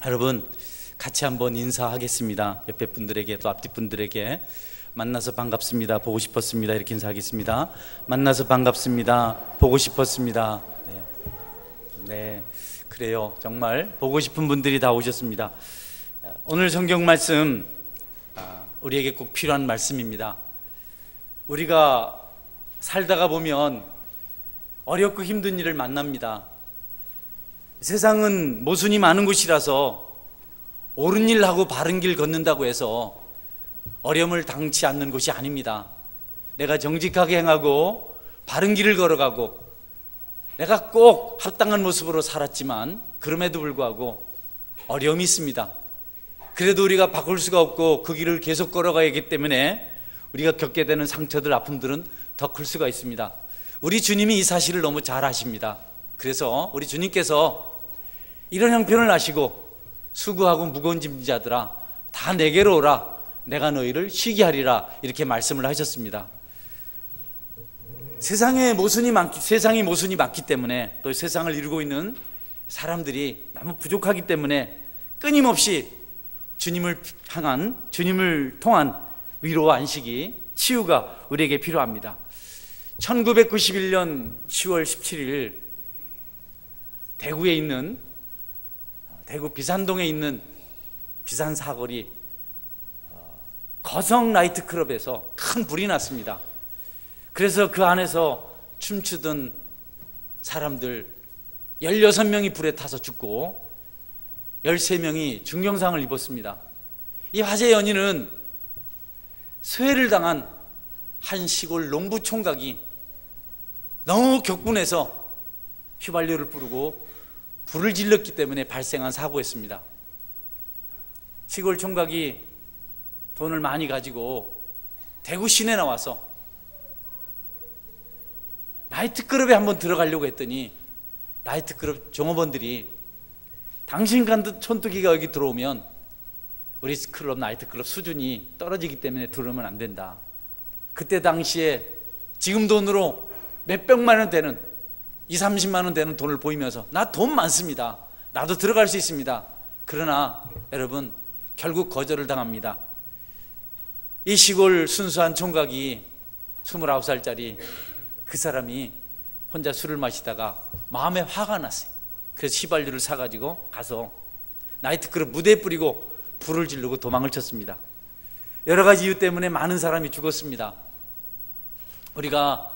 여러분, 같이 한번 인사하겠습니다. 옆에 분들에게 또 앞뒤 분들에게 만나서 반갑습니다, 보고 싶었습니다, 이렇게 인사하겠습니다. 만나서 반갑습니다, 보고 싶었습니다. 네, 그래요. 정말 보고 싶은 분들이 다 오셨습니다. 오늘 성경 말씀 우리에게 꼭 필요한 말씀입니다. 우리가 살다가 보면 어렵고 힘든 일을 만납니다. 세상은 모순이 많은 곳이라서 옳은 일 하고 바른 길 걷는다고 해서 어려움을 당치 않는 곳이 아닙니다. 내가 정직하게 행하고 바른 길을 걸어가고 내가 꼭 합당한 모습으로 살았지만 그럼에도 불구하고 어려움이 있습니다. 그래도 우리가 바꿀 수가 없고 그 길을 계속 걸어가야 하기 때문에 우리가 겪게 되는 상처들, 아픔들은 더 클 수가 있습니다. 우리 주님이 이 사실을 너무 잘 아십니다. 그래서 우리 주님께서 이런 형편을 아시고 수고하고 무거운 짐진 자들아 다 내게로 오라, 내가 너희를 쉬게 하리라, 이렇게 말씀을 하셨습니다. 세상이 모순이 많기 때문에, 또 세상을 이루고 있는 사람들이 너무 부족하기 때문에 끊임없이 주님을 통한 위로와 안식이, 치유가 우리에게 필요합니다. 1991년 10월 17일 대구 비산동에 있는 비산 사거리 거성 나이트클럽에서 큰 불이 났습니다. 그래서 그 안에서 춤추던 사람들 16명이 불에 타서 죽고 13명이 중경상을 입었습니다. 이 화재 연인은 소해를 당한 한 시골 농부 총각이 너무 격분해서 휘발유를 뿌리고 불을 질렀기 때문에 발생한 사고였습니다. 시골 총각이 돈을 많이 가지고 대구 시내 나와서 나이트클럽에 한번 들어가려고 했더니 나이트클럽 종업원들이 당신 같은 촌뜨기가 여기 들어오면 우리 클럽, 나이트클럽 수준이 떨어지기 때문에 들어오면 안 된다. 그때 당시에 지금 돈으로 몇백만 원 되는 20-30만 원 되는 돈을 보이면서 나 돈 많습니다, 나도 들어갈 수 있습니다. 그러나 여러분, 결국 거절을 당합니다. 이 시골 순수한 총각이 29살짜리 그 사람이 혼자 술을 마시다가 마음에 화가 났어요. 그래서 휘발유를 사가지고 가서 나이트클럽 무대에 뿌리고 불을 지르고 도망을 쳤습니다. 여러 가지 이유 때문에 많은 사람이 죽었습니다. 우리가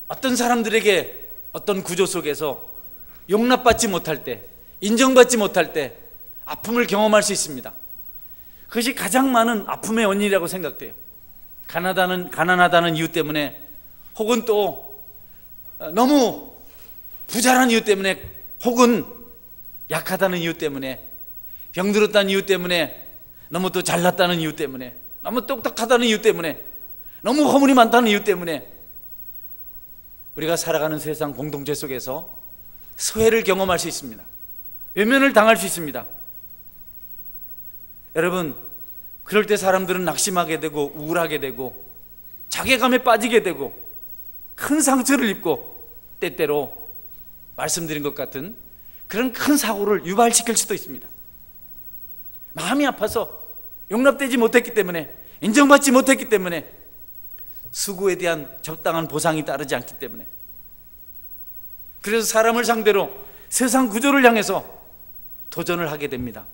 어떤 사람들에게 어떤 구조 속에서 용납받지 못할 때, 인정받지 못할 때 아픔을 경험할 수 있습니다. 그것이 가장 많은 아픔의 원인이라고 생각돼요. 가난하다는 이유 때문에, 혹은 또 너무 부자라는 이유 때문에, 혹은 약하다는 이유 때문에, 병들었다는 이유 때문에, 너무 또 잘났다는 이유 때문에, 너무 똑똑하다는 이유 때문에, 너무 허물이 많다는 이유 때문에 우리가 살아가는 세상 공동체 속에서 소외를 경험할 수 있습니다. 외면을 당할 수 있습니다. 여러분, 그럴 때 사람들은 낙심하게 되고 우울하게 되고 자괴감에 빠지게 되고 큰 상처를 입고 때때로 말씀드린 것 같은 그런 큰 사고를 유발시킬 수도 있습니다. 마음이 아파서 용납되지 못했기 때문에, 인정받지 못했기 때문에, 수고에 대한 적당한 보상이 따르지 않기 때문에, 그래서 사람을 상대로 세상 구조를 향해서 도전을 하게 됩니다.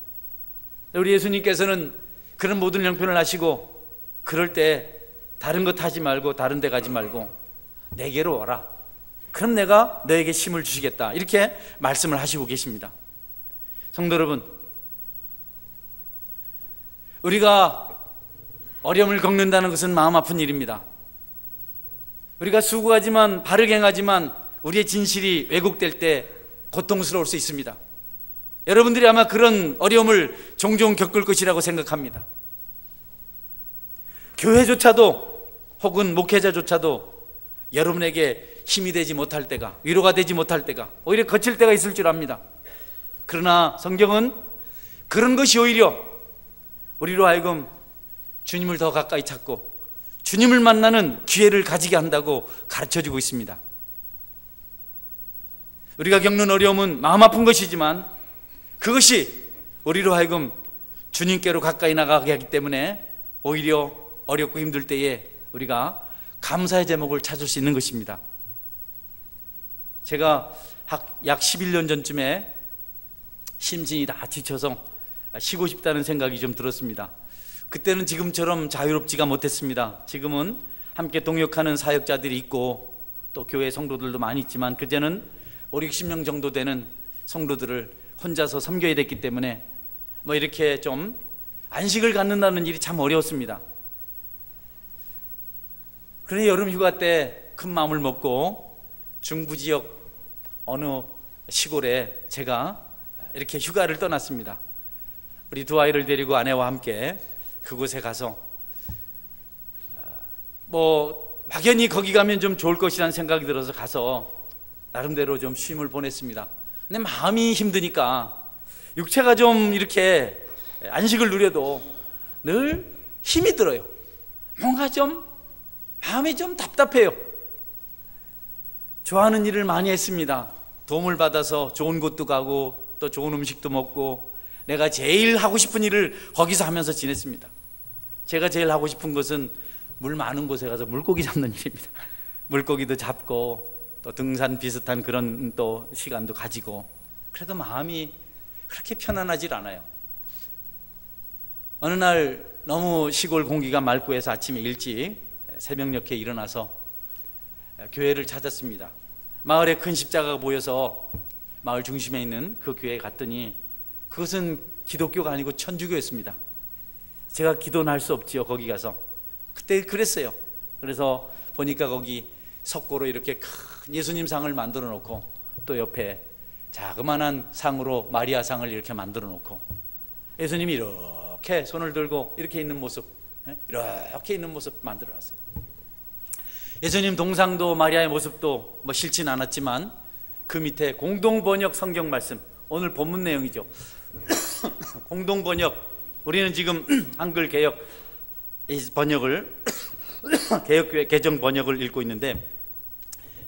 우리 예수님께서는 그런 모든 형편을 하시고, 그럴 때 다른 것 하지 말고 다른 데 가지 말고 내게로 와라, 그럼 내가 너에게 힘을 주시겠다, 이렇게 말씀을 하시고 계십니다. 성도 여러분, 우리가 어려움을 겪는다는 것은 마음 아픈 일입니다. 우리가 수고하지만, 바르게 행하지만 우리의 진실이 왜곡될 때 고통스러울 수 있습니다. 여러분들이 아마 그런 어려움을 종종 겪을 것이라고 생각합니다. 교회조차도, 혹은 목회자조차도 여러분에게 힘이 되지 못할 때가, 위로가 되지 못할 때가, 오히려 거칠 때가 있을 줄 압니다. 그러나 성경은 그런 것이 오히려 우리로 하여금 주님을 더 가까이 찾고 주님을 만나는 기회를 가지게 한다고 가르쳐주고 있습니다. 우리가 겪는 어려움은 마음 아픈 것이지만 그것이 우리로 하여금 주님께로 가까이 나가게 하기 때문에 오히려 어렵고 힘들 때에 우리가 감사의 제목을 찾을 수 있는 것입니다. 제가 약 11년 전쯤에 심신이 다 지쳐서 쉬고 싶다는 생각이 좀 들었습니다. 그때는 지금처럼 자유롭지가 못했습니다. 지금은 함께 동역하는 사역자들이 있고 또 교회 성도들도 많이 있지만, 그때는 5, 60명 정도 되는 성도들을 혼자서 섬겨야 됐기 때문에 이렇게 좀 안식을 갖는다는 일이 참 어려웠습니다. 그러니 여름 휴가 때 큰 마음을 먹고 중부 지역 어느 시골에 제가 이렇게 휴가를 떠났습니다. 우리 두 아이를 데리고 아내와 함께 그곳에 가서 막연히 거기 가면 좀 좋을 것이라는 생각이 들어서 가서 나름대로 좀 쉼을 보냈습니다. 근데 마음이 힘드니까 육체가 좀 이렇게 안식을 누려도 늘 힘이 들어요. 뭔가 좀 마음이 좀 답답해요. 좋아하는 일을 많이 했습니다. 도움을 받아서 좋은 곳도 가고 또 좋은 음식도 먹고 내가 제일 하고 싶은 일을 거기서 하면서 지냈습니다. 제가 제일 하고 싶은 것은 물 많은 곳에 가서 물고기 잡는 일입니다. 물고기도 잡고 또 등산 비슷한 그런 또 시간도 가지고, 그래도 마음이 그렇게 편안하질 않아요. 어느 날 너무 시골 공기가 맑고 해서 아침에 일찍 새벽녘에 일어나서 교회를 찾았습니다. 마을에 큰 십자가가 보여서 마을 중심에 있는 그 교회에 갔더니 그것은 기독교가 아니고 천주교였습니다. 제가 기도는 할 수 없지요. 거기 가서 그때 그랬어요. 그래서 보니까 거기 석고로 이렇게 큰 예수님 상을 만들어 놓고 또 옆에 자그마한 상으로 마리아 상을 이렇게 만들어 놓고 예수님이 이렇게 손을 들고 이렇게 있는 모습, 이렇게 있는 모습 만들어 놨어요. 예수님 동상도 마리아의 모습도 싫진 않았지만 그 밑에 공동번역 성경 말씀, 오늘 본문 내용이죠. 공동번역, 우리는 지금 한글 개역 번역을 개혁교회 개정 번역을 읽고 있는데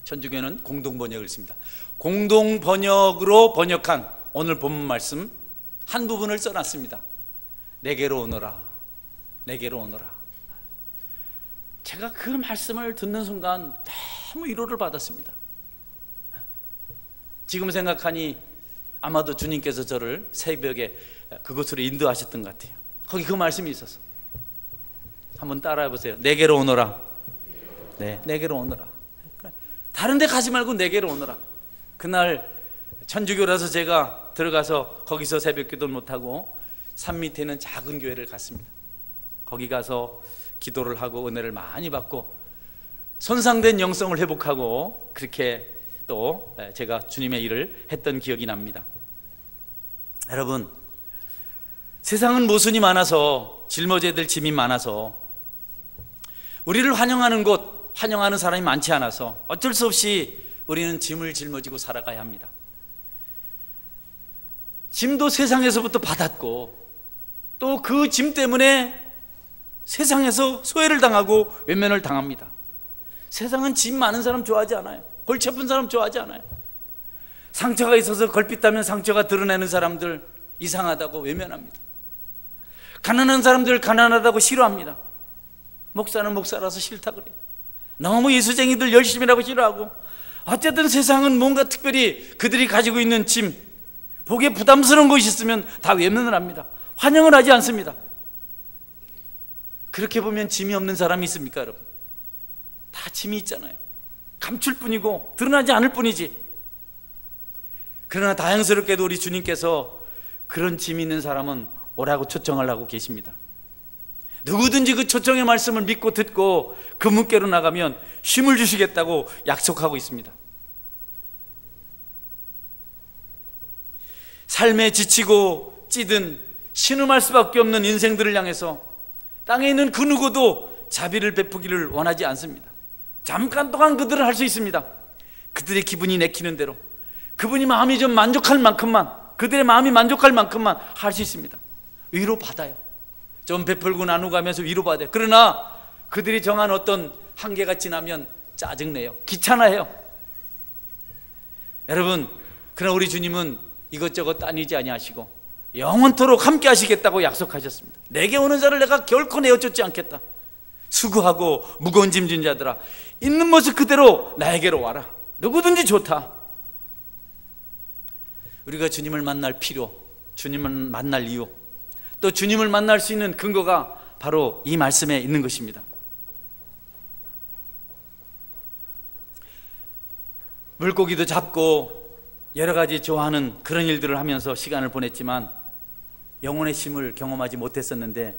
천주교는 공동번역을 씁니다. 공동번역으로 번역한 오늘 본문 말씀 한 부분을 써놨습니다. 내게로 오너라, 내게로 오너라. 제가 그 말씀을 듣는 순간 너무 위로를 받았습니다. 지금 생각하니 아마도 주님께서 저를 새벽에 그곳으로 인도하셨던 것 같아요. 거기 그 말씀이 있어서 한번 따라해 보세요. 내게로 오너라. 네, 내게로 오너라. 다른 데 가지 말고 내게로 오너라. 그날 천주교라서 제가 들어가서 거기서 새벽 기도를 못하고 산 밑에 있는 작은 교회를 갔습니다. 거기 가서 기도를 하고 은혜를 많이 받고 손상된 영성을 회복하고 그렇게 또 제가 주님의 일을 했던 기억이 납니다. 여러분, 세상은 모순이 많아서 짊어져야 될 짐이 많아서 우리를 환영하는 곳, 환영하는 사람이 많지 않아서 어쩔 수 없이 우리는 짐을 짊어지고 살아가야 합니다. 짐도 세상에서부터 받았고 또 그 짐 때문에 세상에서 소외를 당하고 외면을 당합니다. 세상은 짐 많은 사람 좋아하지 않아요. 골치 아픈 사람 좋아하지 않아요. 상처가 있어서 걸핏하면 상처가 드러내는 사람들 이상하다고 외면합니다. 가난한 사람들 가난하다고 싫어합니다. 목사는 목사라서 싫다 그래요. 너무 예수쟁이들 열심히라고 싫어하고, 어쨌든 세상은 뭔가 특별히 그들이 가지고 있는 짐, 보기에 부담스러운 것이 있으면 다 외면을 합니다. 환영을 하지 않습니다. 그렇게 보면 짐이 없는 사람이 있습니까, 여러분? 다 짐이 있잖아요. 감출 뿐이고 드러나지 않을 뿐이지. 그러나 다행스럽게도 우리 주님께서 그런 짐이 있는 사람은 오라고 초청을 하고 계십니다. 누구든지 그 초청의 말씀을 믿고 듣고 그 문께로 나가면 쉼을 주시겠다고 약속하고 있습니다. 삶에 지치고 찌든 신음할 수밖에 없는 인생들을 향해서 땅에 있는 그 누구도 자비를 베푸기를 원하지 않습니다. 잠깐 동안 그들은 할 수 있습니다. 그들의 기분이 내키는 대로, 그분이 마음이 좀 만족할 만큼만, 그들의 마음이 만족할 만큼만 할 수 있습니다. 위로받아요. 좀 베풀고 나누고 하면서 위로받아요. 그러나 그들이 정한 어떤 한계가 지나면 짜증내요. 귀찮아해요. 여러분, 그러나 우리 주님은 이것저것 따니지 아니하시고 영원토록 함께 하시겠다고 약속하셨습니다. 내게 오는 자를 내가 결코 내어쫓지 않겠다. 수고하고 무거운 짐 진 자들아, 있는 모습 그대로 나에게로 와라. 누구든지 좋다. 우리가 주님을 만날 필요, 주님을 만날 이유, 또 주님을 만날 수 있는 근거가 바로 이 말씀에 있는 것입니다. 물고기도 잡고 여러 가지 좋아하는 그런 일들을 하면서 시간을 보냈지만 영혼의 쉼을 경험하지 못했었는데,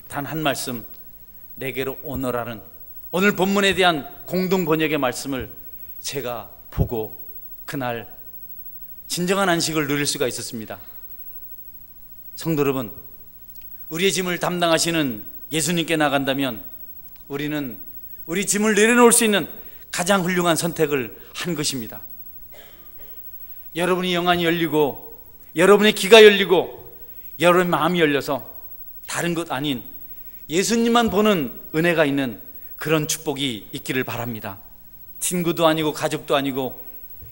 단 한 말씀, 내게로 오너라는 오늘 본문에 대한 공동 번역의 말씀을 제가 보고 그날 진정한 안식을 누릴 수가 있었습니다. 성도 여러분, 우리의 짐을 담당하시는 예수님께 나간다면 우리는 우리 짐을 내려놓을 수 있는 가장 훌륭한 선택을 한 것입니다. 여러분이 영안이 열리고 여러분의 귀가 열리고 여러분의 마음이 열려서 다른 것 아닌 예수님만 보는 은혜가 있는 그런 축복이 있기를 바랍니다. 친구도 아니고 가족도 아니고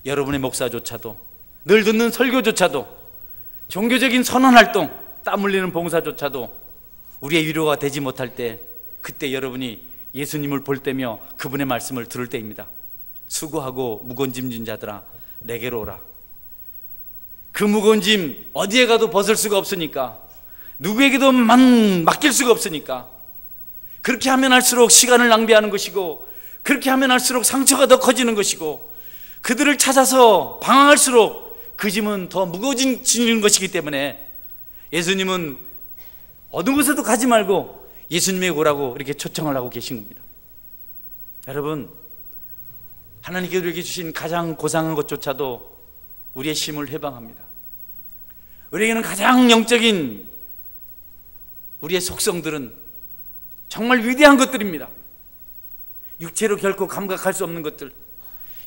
여러분의 목사조차도, 늘 듣는 설교조차도, 종교적인 선언활동, 땀 흘리는 봉사조차도 우리의 위로가 되지 못할 때, 그때 여러분이 예수님을 볼 때며 그분의 말씀을 들을 때입니다. 수고하고 무거운 짐 진 자들아, 내게로 오라. 그 무거운 짐 어디에 가도 벗을 수가 없으니까, 누구에게도 맡길 수가 없으니까, 그렇게 하면 할수록 시간을 낭비하는 것이고, 그렇게 하면 할수록 상처가 더 커지는 것이고, 그들을 찾아서 방황할수록 그 짐은 더 무거워지는 것이기 때문에 예수님은 어느 곳에도 가지 말고 예수님에게 오라고 이렇게 초청을 하고 계신 겁니다. 여러분, 하나님께 우리에게 주신 가장 고상한 것조차도 우리의 심을 해방합니다. 우리에게는 가장 영적인 우리의 속성들은 정말 위대한 것들입니다. 육체로 결코 감각할 수 없는 것들,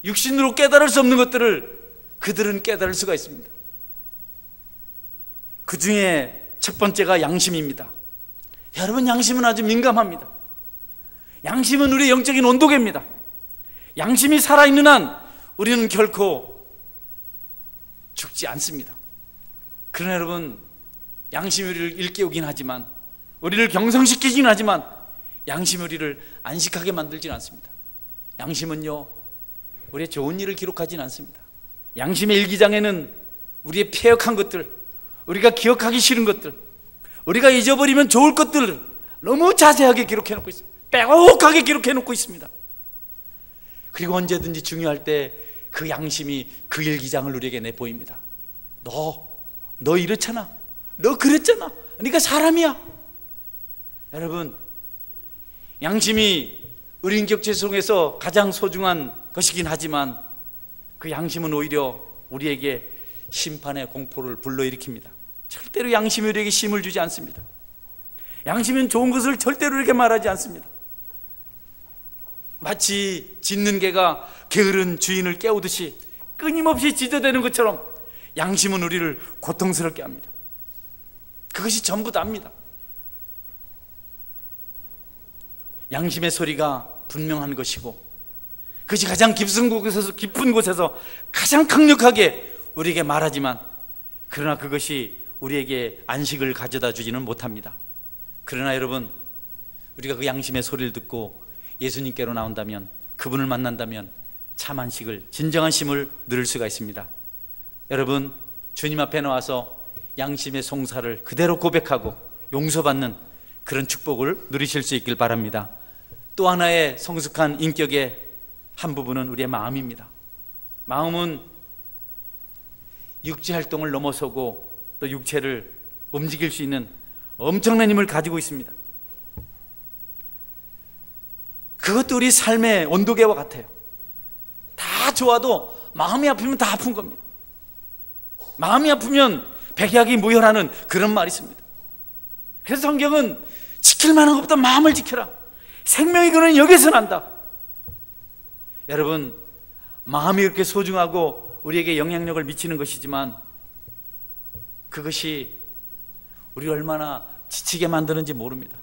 육신으로 깨달을 수 없는 것들을 그들은 깨달을 수가 있습니다. 그 중에 첫 번째가 양심입니다. 여러분, 양심은 아주 민감합니다. 양심은 우리의 영적인 온도계입니다. 양심이 살아있는 한 우리는 결코 죽지 않습니다. 그러나 여러분, 양심이 우리를 일깨우긴 하지만, 우리를 경성시키긴 하지만, 양심이 우리를 안식하게 만들지는 않습니다. 양심은요, 우리의 좋은 일을 기록하지는 않습니다. 양심의 일기장에는 우리의 패역한 것들, 우리가 기억하기 싫은 것들, 우리가 잊어버리면 좋을 것들을 너무 자세하게 기록해놓고 있어요. 빼곡하게 기록해놓고 있습니다. 그리고 언제든지 중요할 때 그 양심이 그 일기장을 우리에게 내보입니다. 너 이렇잖아, 너 그랬잖아, 그러니까 사람이야. 여러분, 양심이 우리 인격체 속에서 가장 소중한 것이긴 하지만 그 양심은 오히려 우리에게 심판의 공포를 불러일으킵니다. 절대로 양심이 우리에게 힘을 주지 않습니다. 양심은 좋은 것을 절대로 이렇게 말하지 않습니다. 마치 짖는 개가 게으른 주인을 깨우듯이 끊임없이 짖어대는 것처럼 양심은 우리를 고통스럽게 합니다. 그것이 전부 다입니다. 양심의 소리가 분명한 것이고, 그것이 가장 깊은 곳에서 가장 강력하게 우리에게 말하지만, 그러나 그것이 우리에게 안식을 가져다 주지는 못합니다. 그러나 여러분, 우리가 그 양심의 소리를 듣고 예수님께로 나온다면, 그분을 만난다면 참 안식을, 진정한 쉼을 누릴 수가 있습니다. 여러분, 주님 앞에 나와서 양심의 송사를 그대로 고백하고 용서받는 그런 축복을 누리실 수 있길 바랍니다. 또 하나의 성숙한 인격의 한 부분은 우리의 마음입니다. 마음은 육체 활동을 넘어서고 또 육체를 움직일 수 있는 엄청난 힘을 가지고 있습니다. 그것도 우리 삶의 온도계와 같아요. 다 좋아도 마음이 아프면 다 아픈 겁니다. 마음이 아프면 백약이 무혈하는 그런 말이 있습니다. 그래서 성경은 지킬 만한 것보다 마음을 지켜라. 생명의 근원은 여기서 난다. 여러분, 마음이 이렇게 소중하고 우리에게 영향력을 미치는 것이지만 그것이 우리를 얼마나 지치게 만드는지 모릅니다.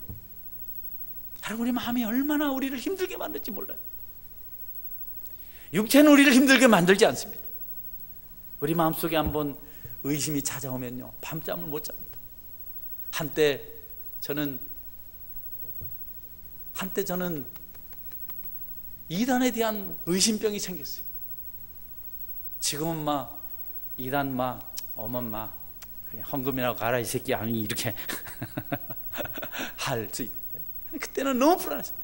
여러분, 우리 마음이 얼마나 우리를 힘들게 만들지 몰라요. 육체는 우리를 힘들게 만들지 않습니다. 우리 마음속에 한번 의심이 찾아오면요 밤잠을 못 잡니다. 한때 저는 이단에 대한 의심병이 생겼어요. 지금은 막 이단 막 어머마 그냥 헌금이라고 가라 이 새끼 아니 이렇게 할 수 있어요. 그때는 너무 불안했어요.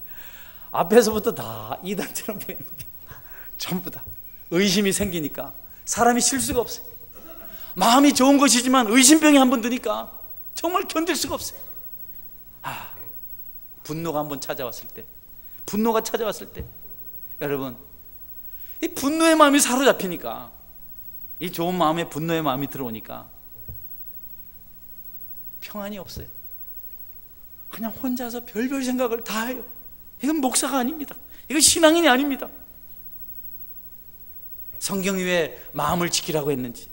앞에서부터 다 이단처럼 보이는 게 전부 다 의심이 생기니까 사람이 쉴 수가 없어요. 마음이 좋은 것이지만 의심병이 한번 드니까 정말 견딜 수가 없어요. 분노가 한번 찾아왔을 때, 여러분 이 분노의 마음이 사로잡히니까, 이 좋은 마음에 분노의 마음이 들어오니까 평안이 없어요. 그냥 혼자서 별별 생각을 다 해요. 이건 목사가 아닙니다. 이건 신앙인이 아닙니다. 성경이 왜 마음을 지키라고 했는지.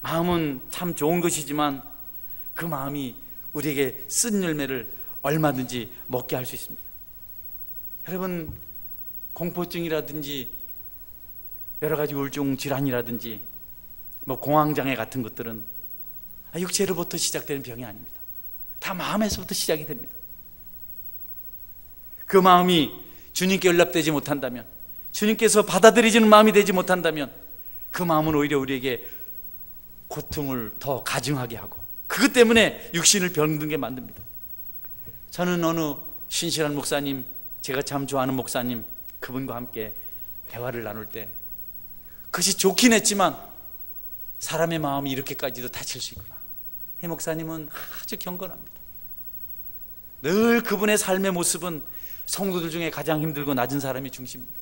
마음은 참 좋은 것이지만 그 마음이 우리에게 쓴 열매를 얼마든지 먹게 할 수 있습니다. 여러분, 공포증이라든지 여러 가지 우울증 질환이라든지 공황장애 같은 것들은 육체로부터 시작되는 병이 아닙니다. 다 마음에서부터 시작이 됩니다. 그 마음이 주님께 연락되지 못한다면, 주님께서 받아들이지는 마음이 되지 못한다면 그 마음은 오히려 우리에게 고통을 더 가중하게 하고 그것 때문에 육신을 병들게 만듭니다. 저는 어느 신실한 목사님, 제가 참 좋아하는 목사님, 그분과 함께 대화를 나눌 때 그것이 좋긴 했지만 사람의 마음이 이렇게까지도 다칠 수 있구나. 이 목사님은 아주 경건합니다. 늘 그분의 삶의 모습은 성도들 중에 가장 힘들고 낮은 사람이 중심입니다.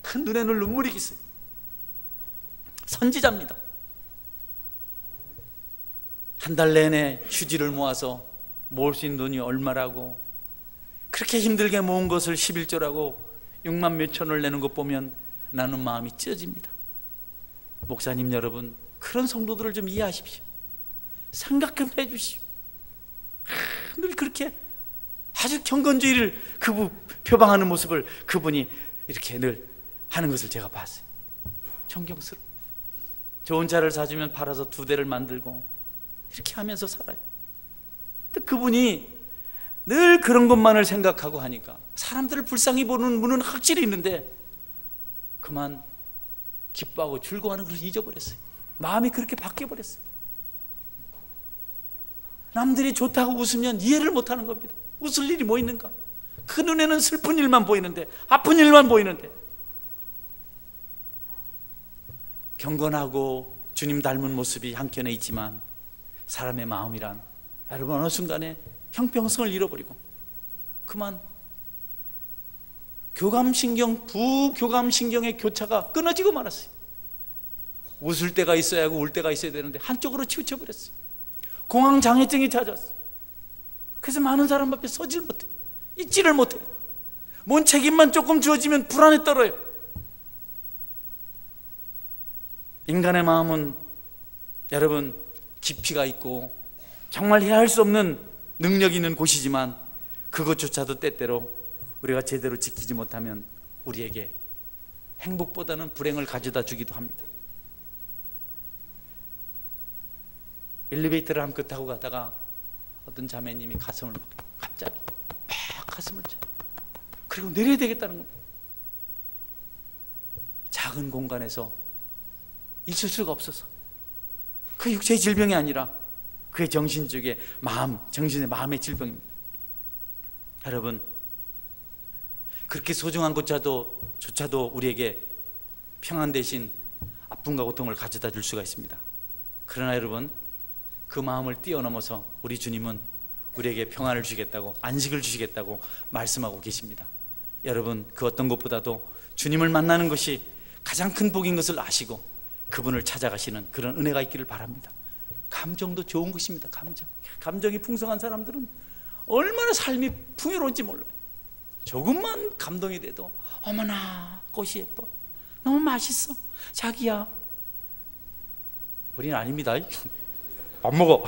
큰 눈에 늘 눈물이 있어요. 선지자입니다. 한 달 내내 휴지를 모아서 모을 수 있는 돈이 얼마라고, 그렇게 힘들게 모은 것을 11조라고 6만 몇천을 내는 것 보면 나는 마음이 찢어집니다. 목사님 여러분, 그런 성도들을 좀 이해하십시오. 생각 좀 해주시오. 늘 그렇게 아주 경건주의를 표방하는 모습을 그분이 이렇게 늘 하는 것을 제가 봤어요. 존경스러워. 좋은 차를 사주면 팔아서 2대를 만들고 이렇게 하면서 살아요. 근데 그분이 늘 그런 것만을 생각하고 하니까 사람들을 불쌍히 보는 분은 확실히 있는데 그만 기뻐하고 즐거워하는 것을 잊어버렸어요. 마음이 그렇게 바뀌어버렸어요. 남들이 좋다고 웃으면 이해를 못하는 겁니다. 웃을 일이 뭐 있는가? 그 눈에는 슬픈 일만 보이는데, 아픈 일만 보이는데. 경건하고 주님 닮은 모습이 한켠에 있지만 사람의 마음이란 여러분 어느 순간에 형평성을 잃어버리고 그만 교감신경, 부교감신경의 교차가 끊어지고 말았어요. 웃을 때가 있어야 하고 울 때가 있어야 되는데 한쪽으로 치우쳐버렸어요. 공황장애증이 찾아왔어요. 그래서 많은 사람 앞에 서질 못해요. 있지를 못해요. 뭔 책임만 조금 주어지면 불안에 떨어요. 인간의 마음은 여러분 깊이가 있고 정말 헤아릴 수 없는 능력이 있는 곳이지만 그것조차도 때때로 우리가 제대로 지키지 못하면 우리에게 행복보다는 불행을 가져다 주기도 합니다. 엘리베이터를 함께 타고 가다가 어떤 자매님이 가슴을 갑자기 막 가슴을 쳐요. 그리고 내려야 되겠다는 겁니다. 작은 공간에서 있을 수가 없어서. 그 육체의 질병이 아니라 그의 정신적인 정신의 마음의 질병입니다. 여러분, 그렇게 소중한 것조차도 우리에게 평안 대신 아픔과 고통을 가져다 줄 수가 있습니다. 그러나 여러분, 그 마음을 뛰어넘어서 우리 주님은 우리에게 평안을 주시겠다고, 안식을 주시겠다고 말씀하고 계십니다. 여러분, 그 어떤 것보다도 주님을 만나는 것이 가장 큰 복인 것을 아시고 그분을 찾아가시는 그런 은혜가 있기를 바랍니다. 감정도 좋은 것입니다. 감정이 풍성한 사람들은 얼마나 삶이 풍요로운지 몰라요. 조금만 감동이 돼도 어머나 꽃이 예뻐, 너무 맛있어, 자기야. 우리는 아닙니다. 밥 먹어.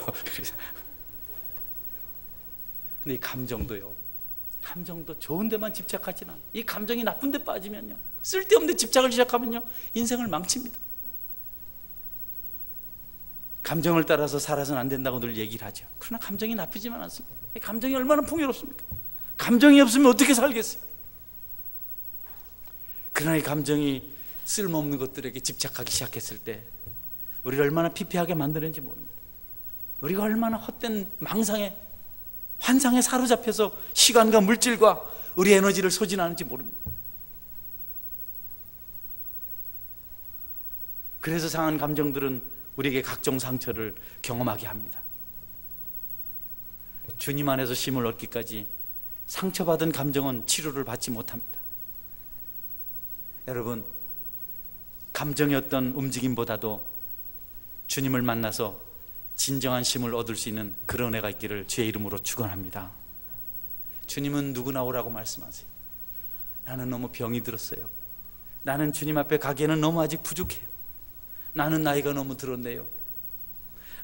근데 이 감정도 좋은 데만 집착하지는 않아요. 이 감정이 나쁜 데 빠지면요, 쓸데없는 데 집착을 시작하면요 인생을 망칩니다. 감정을 따라서 살아서는 안 된다고 늘 얘기를 하죠. 그러나 감정이 나쁘지만 않습니다. 감정이 얼마나 풍요롭습니까? 감정이 없으면 어떻게 살겠어요? 그러나 이 감정이 쓸모없는 것들에게 집착하기 시작했을 때 우리를 얼마나 피폐하게 만드는지 모릅니다. 우리가 얼마나 헛된 망상에, 환상에 사로잡혀서 시간과 물질과 우리 에너지를 소진하는지 모릅니다. 그래서 상한 감정들은 우리에게 각종 상처를 경험하게 합니다. 주님 안에서 쉼을 얻기까지 상처받은 감정은 치료를 받지 못합니다. 여러분, 감정의 어떤 움직임보다도 주님을 만나서 진정한 쉼을 얻을 수 있는 그런 은혜가 있기를 주의 이름으로 축원합니다. 주님은 누구나 오라고 말씀하세요. 나는 너무 병이 들었어요. 나는 주님 앞에 가기에는 너무 아직 부족해요. 나는 나이가 너무 들었네요.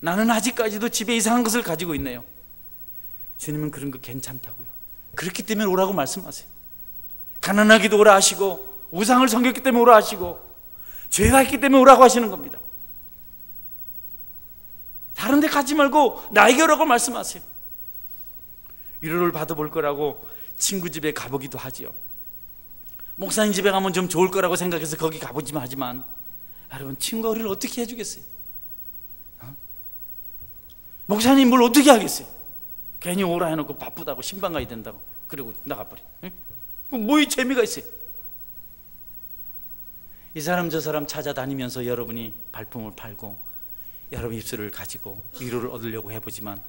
나는 아직까지도 집에 이상한 것을 가지고 있네요. 주님은 그런 거 괜찮다고요. 그렇기 때문에 오라고 말씀하세요. 가난하기도 오라 하시고, 우상을 섬겼기 때문에 오라 하시고, 죄가 있기 때문에 오라고 하시는 겁니다. 다른 데 가지 말고 나에게 오라고 말씀하세요. 위로를 받아볼 거라고 친구 집에 가보기도 하지요. 목사님 집에 가면 좀 좋을 거라고 생각해서 거기 가보지만 하지만, 여러분, 친구가 우리를 어떻게 해주겠어요? 목사님 뭘 어떻게 하겠어요? 괜히 오라 해놓고 바쁘다고 신방 가야 된다고 그리고 나가버려. 뭐의 재미가 있어요? 이 사람 저 사람 찾아다니면서 여러분이 발품을 팔고 여러분 입술을 가지고 위로를 얻으려고 해보지만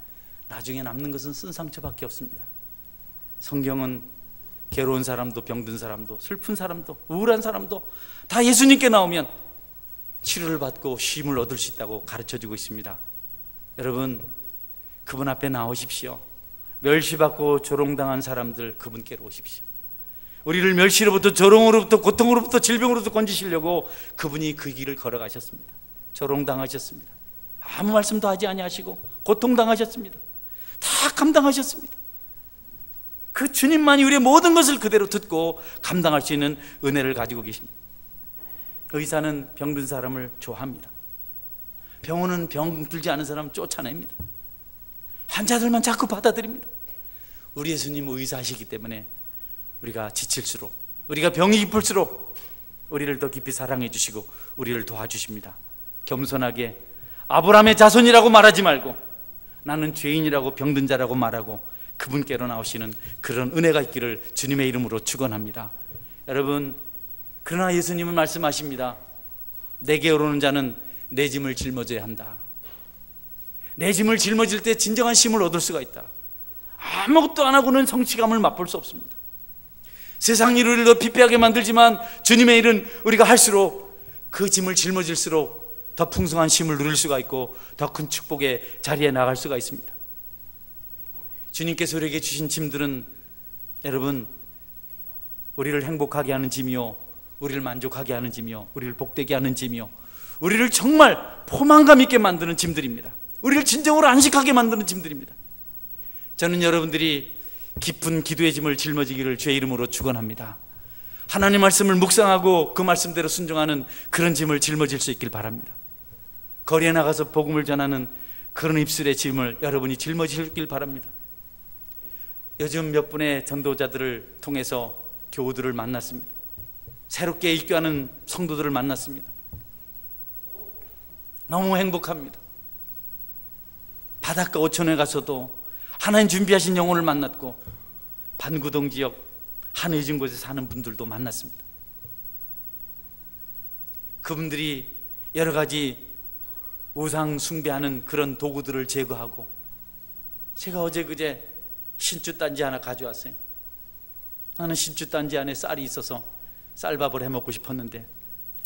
나중에 남는 것은 쓴 상처밖에 없습니다. 성경은 괴로운 사람도 병든 사람도 슬픈 사람도 우울한 사람도 다 예수님께 나오면 치료를 받고 쉼을 얻을 수 있다고 가르쳐주고 있습니다. 여러분, 그분 앞에 나오십시오. 멸시받고 조롱당한 사람들 그분께로 오십시오. 우리를 멸시로부터, 조롱으로부터, 고통으로부터, 질병으로부터 건지시려고 그분이 그 길을 걸어가셨습니다. 조롱당하셨습니다. 아무 말씀도 하지 아니하시고 고통당하셨습니다. 다 감당하셨습니다. 그 주님만이 우리의 모든 것을 그대로 듣고 감당할 수 있는 은혜를 가지고 계십니다. 의사는 병든 사람을 좋아합니다. 병원은 병 들지 않은 사람을 쫓아냅니다. 환자들만 자꾸 받아들입니다. 우리 예수님은 의사시기 때문에 우리가 지칠수록, 우리가 병이 깊을수록 우리를 더 깊이 사랑해 주시고 우리를 도와주십니다. 겸손하게 아브라함의 자손이라고 말하지 말고 나는 죄인이라고 병든 자라고 말하고 그분께로 나오시는 그런 은혜가 있기를 주님의 이름으로 축원합니다. 여러분, 그러나 예수님은 말씀하십니다. 내게 오르는 자는 내 짐을 짊어져야 한다. 내 짐을 짊어질 때 진정한 쉼을 얻을 수가 있다. 아무것도 안 하고는 성취감을 맛볼 수 없습니다. 세상 일을 더 피폐하게 만들지만 주님의 일은 우리가 할수록 그 짐을 짊어질수록 더 풍성한 쉼을 누릴 수가 있고 더 큰 축복의 자리에 나갈 수가 있습니다. 주님께서 우리에게 주신 짐들은 여러분, 우리를 행복하게 하는 짐이요, 우리를 만족하게 하는 짐이요, 우리를 복되게 하는 짐이요, 우리를 정말 포만감 있게 만드는 짐들입니다. 우리를 진정으로 안식하게 만드는 짐들입니다. 저는 여러분들이 깊은 기도의 짐을 짊어지기를 주의 이름으로 축원합니다. 하나님 말씀을 묵상하고 그 말씀대로 순종하는 그런 짐을 짊어질 수 있길 바랍니다. 거리에 나가서 복음을 전하는 그런 입술의 짐을 여러분이 짊어지길 바랍니다. 요즘 몇 분의 전도자들을 통해서 교우들을 만났습니다. 새롭게 입교하는 성도들을 만났습니다. 너무 행복합니다. 바닷가 오천에 가서도 하나님 준비하신 영혼을 만났고 반구동 지역 한의진 곳에 사는 분들도 만났습니다. 그분들이 여러 가지 우상 숭배하는 그런 도구들을 제거하고, 제가 어제 그제 신주 단지 하나 가져왔어요. 나는 신주 단지 안에 쌀이 있어서 쌀밥을 해먹고 싶었는데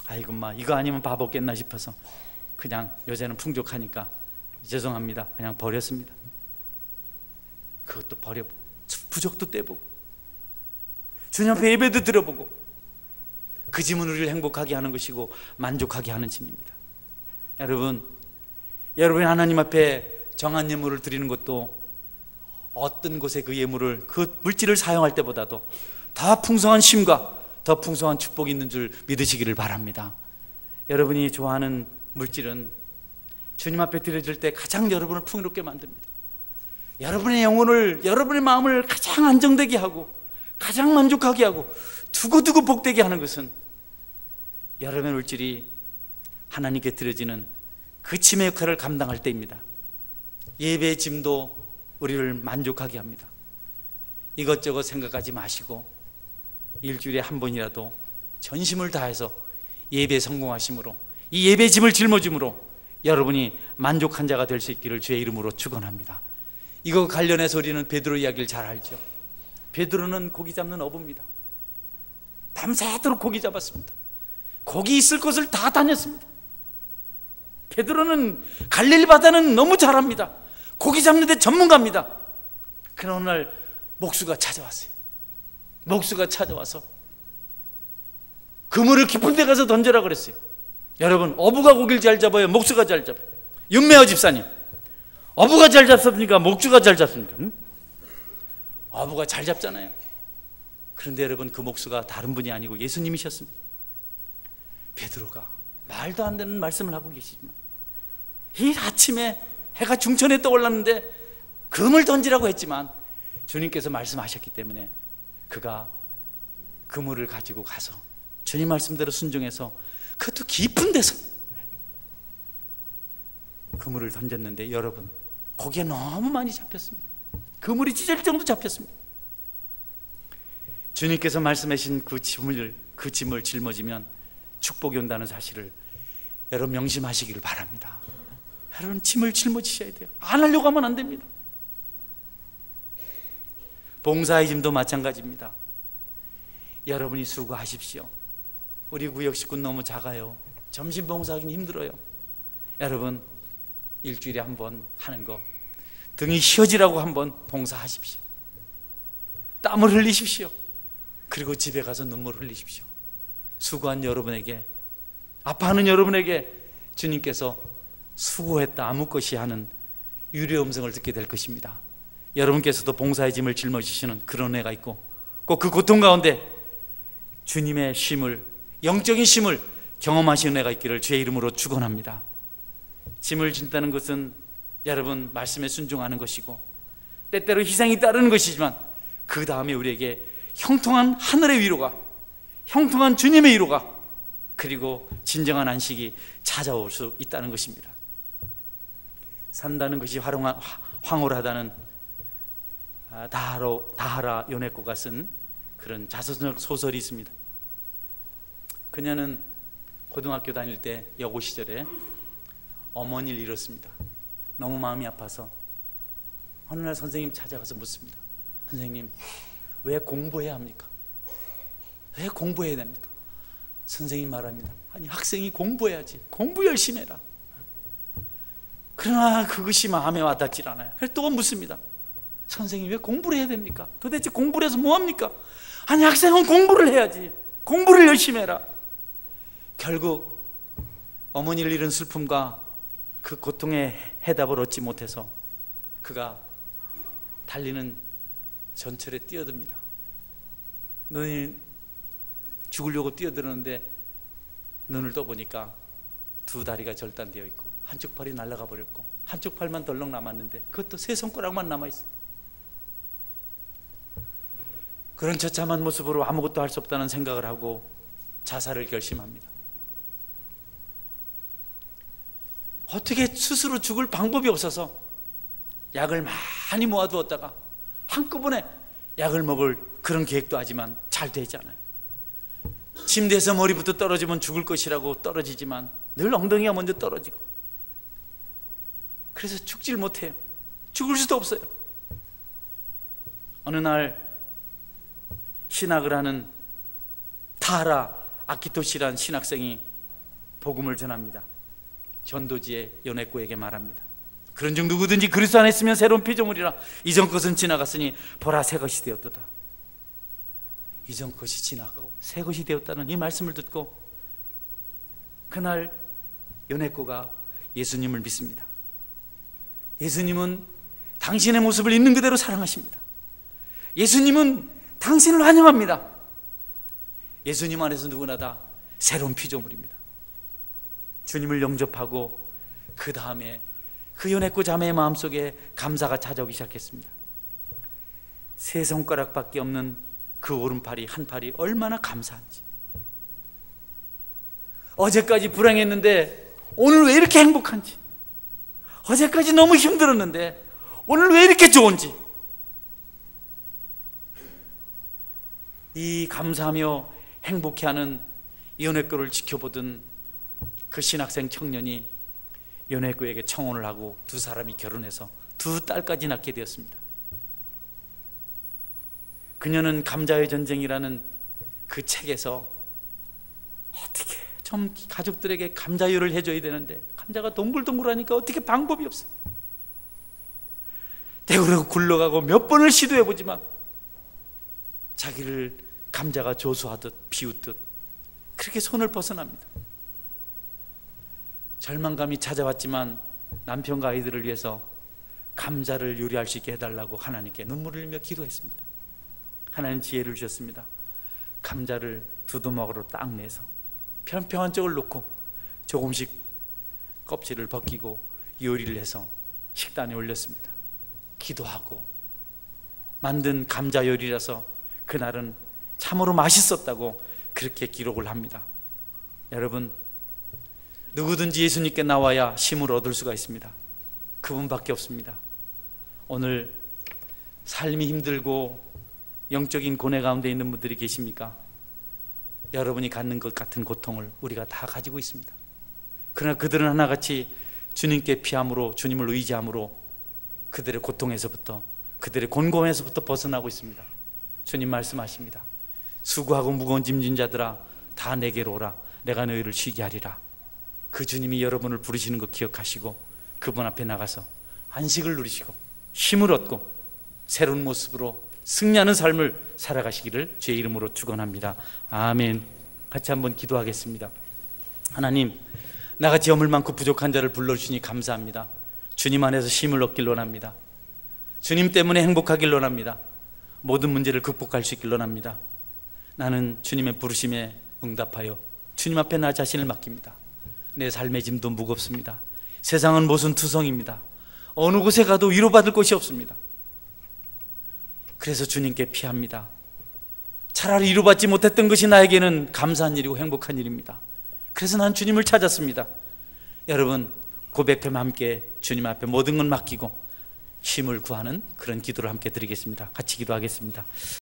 아이고 마 이거 아니면 밥 없겠나 싶어서 그냥 요새는 풍족하니까 죄송합니다 그냥 버렸습니다. 그것도 버려보고 부적도 떼보고 주님 앞에 예배도 드려보고, 그 짐은 우리를 행복하게 하는 것이고 만족하게 하는 짐입니다. 여러분이 하나님 앞에 정한 예물을 드리는 것도 어떤 곳에 그 예물을, 그 물질을 사용할 때보다도 더 풍성한 쉼과 더 풍성한 축복이 있는 줄 믿으시기를 바랍니다. 여러분이 좋아하는 물질은 주님 앞에 드려질 때 가장 여러분을 풍요롭게 만듭니다. 여러분의 영혼을, 여러분의 마음을 가장 안정되게 하고 가장 만족하게 하고 두고두고 복되게 하는 것은 여러분의 물질이 하나님께 드려지는 그 짐의 역할을 감당할 때입니다. 예배의 짐도 우리를 만족하게 합니다. 이것저것 생각하지 마시고 일주일에 한 번이라도 전심을 다해서 예배에 성공하심으로, 이 예배의 짐을 짊어짐으로 여러분이 만족한 자가 될 수 있기를 주의 이름으로 축원합니다. 이거 관련해서 우리는 베드로 이야기를 잘 알죠. 베드로는 고기 잡는 어부입니다. 밤새도록 고기 잡았습니다. 고기 있을 곳을 다 다녔습니다. 베드로는 갈릴리 바다는 너무 잘합니다. 고기 잡는 데 전문가입니다. 그러나 어느 날 목수가 찾아왔어요. 목수가 찾아와서 그물을 깊은 데 가서 던져라 그랬어요. 여러분, 어부가 고기를 잘 잡아요? 목수가 잘 잡아요? 윤매어 집사님, 어부가 잘 잡습니까? 목수가 잘 잡습니까? 어부가 잘 잡잖아요. 그런데 여러분, 그 목수가 다른 분이 아니고 예수님이셨습니다. 베드로가 말도 안 되는 말씀을 하고 계시지만 이 아침에 해가 중천에 떠올랐는데 금을 던지라고 했지만 주님께서 말씀하셨기 때문에 그가 그물을 가지고 가서 주님 말씀대로 순종해서 그것도 깊은 데서 그물을 던졌는데 여러분, 고기가 너무 많이 잡혔습니다. 그물이 찢어질 정도 잡혔습니다. 주님께서 말씀하신 그 짐을 짊어지면 축복이 온다는 사실을 여러분 명심하시기를 바랍니다. 여러분, 짐을 짊어지셔야 돼요. 안 하려고 하면 안 됩니다. 봉사의 짐도 마찬가지입니다. 여러분이 수고하십시오. 우리 구역 식구는 너무 작아요. 점심 봉사하기는 힘들어요. 여러분, 일주일에 한 번 하는 거 등이 휘어지라고 한번 봉사하십시오. 땀을 흘리십시오. 그리고 집에 가서 눈물 흘리십시오. 수고한 여러분에게, 아파하는 여러분에게 주님께서 수고했다 아무 것이 하는 유료 음성을 듣게 될 것입니다. 여러분께서도 봉사의 짐을 짊어지시는 그런 애가 있고 꼭 그 고통 가운데 주님의 쉼을, 영적인 쉼을 경험하시는 애가 있기를 주의 이름으로 축원합니다. 짐을 진다는 것은 여러분 말씀에 순종하는 것이고 때때로 희생이 따르는 것이지만 그 다음에 우리에게 형통한 하늘의 위로가, 형통한 주님의 위로가, 그리고 진정한 안식이 찾아올 수 있다는 것입니다. 산다는 것이 황홀하다는 다하라 요네코가 쓴 그런 자서적 소설이 있습니다. 그녀는 고등학교 다닐 때 여고 시절에 어머니를 잃었습니다. 너무 마음이 아파서 어느 날 선생님 찾아가서 묻습니다. 선생님, 왜 공부해야 합니까? 왜 공부해야 됩니까? 선생님 말합니다. 아니, 학생이 공부해야지. 공부 열심히 해라. 그러나 그것이 마음에 와닿질 않아요. 그래서 또 묻습니다. 선생님, 왜 공부를 해야 됩니까? 도대체 공부를 해서 뭐합니까? 아니, 학생은 공부를 해야지. 공부를 열심히 해라. 결국 어머니를 잃은 슬픔과 그 고통의 해답을 얻지 못해서 그가 달리는 전철에 뛰어듭니다. 눈이 죽으려고 뛰어드는데 눈을 떠보니까 두 다리가 절단되어 있고 한쪽 팔이 날아가 버렸고 한쪽 팔만 덜렁 남았는데 그것도 세 손가락만 남아있어요. 그런 처참한 모습으로 아무것도 할 수 없다는 생각을 하고 자살을 결심합니다. 어떻게 스스로 죽을 방법이 없어서 약을 많이 모아두었다가 한꺼번에 약을 먹을 그런 계획도 하지만 잘 되지 않아요. 침대에서 머리부터 떨어지면 죽을 것이라고 떨어지지만 늘 엉덩이가 먼저 떨어지고, 그래서 죽질 못해요. 죽을 수도 없어요. 어느 날 신학을 하는 타하라 아키토시라는 신학생이 복음을 전합니다. 전도지의 요네코에게 말합니다. 그런즉 누구든지 그리스도 안에 있으면 새로운 피조물이라. 이전 것은 지나갔으니 보라 새 것이 되었도다. 이전 것이 지나가고 새 것이 되었다는 이 말씀을 듣고 그날 요네코가 예수님을 믿습니다. 예수님은 당신의 모습을 있는 그대로 사랑하십니다. 예수님은 당신을 환영합니다. 예수님 안에서 누구나 다 새로운 피조물입니다. 주님을 영접하고 그 다음에 그 연애꽃 자매의 마음속에 감사가 찾아오기 시작했습니다. 세 손가락밖에 없는 그 오른팔이 한 팔이 얼마나 감사한지, 어제까지 불행했는데 오늘 왜 이렇게 행복한지, 어제까지 너무 힘들었는데 오늘 왜 이렇게 좋은지, 이 감사하며 행복해하는 연애꽃을 지켜보던 그 신학생 청년이 연애꽃에게 청혼을 하고 두 사람이 결혼해서 두 딸까지 낳게 되었습니다. 그녀는 감자의 전쟁이라는 그 책에서 어떻게 좀 가족들에게 감자요리를 해줘야 되는데 감자가 동글동글하니까 어떻게 방법이 없어요. 대구로 굴러가고 몇 번을 시도해보지만 자기를 감자가 조수하듯 비웃듯 그렇게 손을 벗어납니다. 절망감이 찾아왔지만 남편과 아이들을 위해서 감자를 요리할 수 있게 해달라고 하나님께 눈물을 흘리며 기도했습니다. 하나님 지혜를 주셨습니다. 감자를 두두막으로 딱 내서 평평한 쪽을 놓고 조금씩 껍질을 벗기고 요리를 해서 식단에 올렸습니다. 기도하고 만든 감자 요리라서 그날은 참으로 맛있었다고 그렇게 기록을 합니다. 여러분, 누구든지 예수님께 나와야 힘을 얻을 수가 있습니다. 그분밖에 없습니다. 오늘 삶이 힘들고 영적인 고뇌 가운데 있는 분들이 계십니까? 여러분이 갖는 것 같은 고통을 우리가 다 가지고 있습니다. 그러나 그들은 하나같이 주님께 피함으로, 주님을 의지함으로 그들의 고통에서부터, 그들의 곤고함에서부터 벗어나고 있습니다. 주님 말씀하십니다. 수고하고 무거운 짐진 자들아 다 내게로 오라. 내가 너희를 쉬게 하리라. 그 주님이 여러분을 부르시는 거 기억하시고 그분 앞에 나가서 안식을 누리시고 힘을 얻고 새로운 모습으로 승리하는 삶을 살아가시기를 주의 이름으로 축원합니다. 아멘. 같이 한번 기도하겠습니다. 하나님, 나같이 허물 많고 부족한 자를 불러주시니 감사합니다. 주님 안에서 힘을 얻길 원합니다. 주님 때문에 행복하길 원합니다. 모든 문제를 극복할 수 있길 원합니다. 나는 주님의 부르심에 응답하여 주님 앞에 나 자신을 맡깁니다. 내 삶의 짐도 무겁습니다. 세상은 모순투성입니다. 어느 곳에 가도 위로받을 곳이 없습니다. 그래서 주님께 피합니다. 차라리 위로받지 못했던 것이 나에게는 감사한 일이고 행복한 일입니다. 그래서 난 주님을 찾았습니다. 여러분, 고백하며 함께 주님 앞에 모든 건 맡기고 힘을 구하는 그런 기도를 함께 드리겠습니다. 같이 기도하겠습니다.